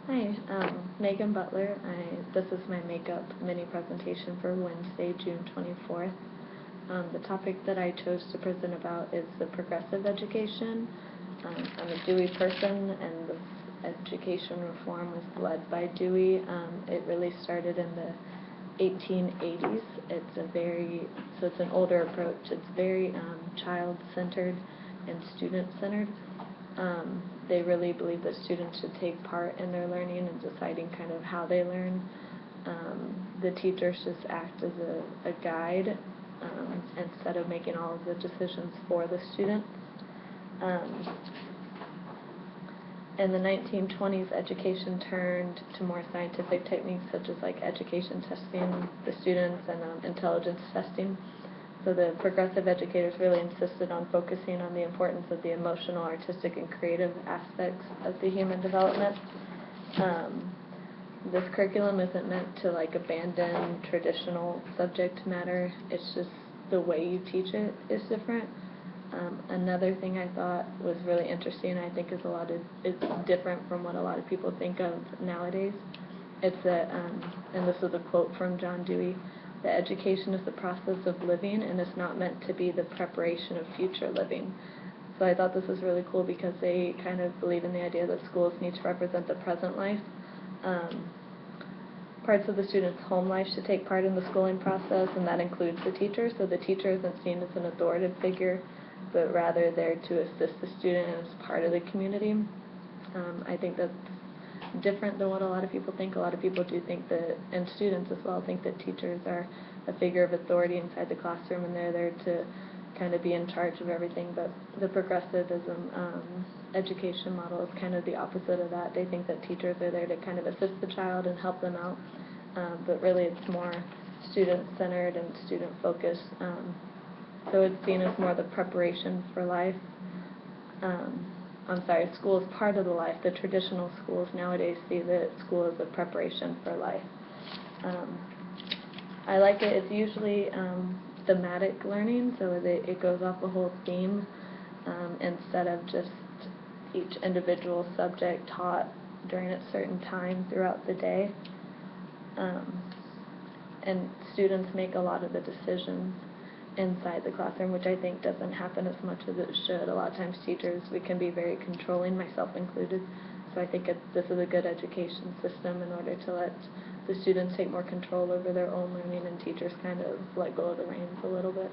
Hi, Megan Butler. This is my makeup mini presentation for Wednesday, June 24th. The topic that I chose to present about is the progressive education. I'm a Dewey person, and this education reform was led by Dewey. It really started in the 1880s. It's an older approach. It's very child-centered and student-centered. They really believe that students should take part in their learning and deciding kind of how they learn. The teachers just act as a guide instead of making all of the decisions for the students. In the 1920s, education turned to more scientific techniques such as like education testing the students and intelligence testing. So the progressive educators really insisted on focusing on the importance of the emotional, artistic, and creative aspects of the human development. This curriculum isn't meant to like abandon traditional subject matter. It's just the way you teach it is different. Another thing I thought was really interesting, I think it's different from what a lot of people think of nowadays. It's that, and this is a quote from John Dewey, that education is the process of living and is not meant to be the preparation of future living. So I thought this was really cool because they kind of believe in the idea that schools need to represent the present life. Parts of the student's home life should take part in the schooling process, and that includes the teacher. So the teacher isn't seen as an authoritative figure, but rather there to assist the student as part of the community. I think that's different than what a lot of people think. A lot of people do think that, and students as well, think that teachers are a figure of authority inside the classroom and they're there to kind of be in charge of everything. But the progressivism education model is kind of the opposite of that. They think that teachers are there to kind of assist the child and help them out, but really it's more student-centered and student-focused. So it's seen as more the preparation for life. School is part of the life. The traditional schools nowadays see that school is a preparation for life. I like it. It's usually thematic learning, so it goes off a whole theme instead of just each individual subject taught during a certain time throughout the day. And students make a lot of the decisions inside the classroom, which I think doesn't happen as much as it should. A lot of times teachers, we can be very controlling, myself included. So I think this is a good education system in order to let the students take more control over their own learning and teachers kind of let go of the reins a little bit.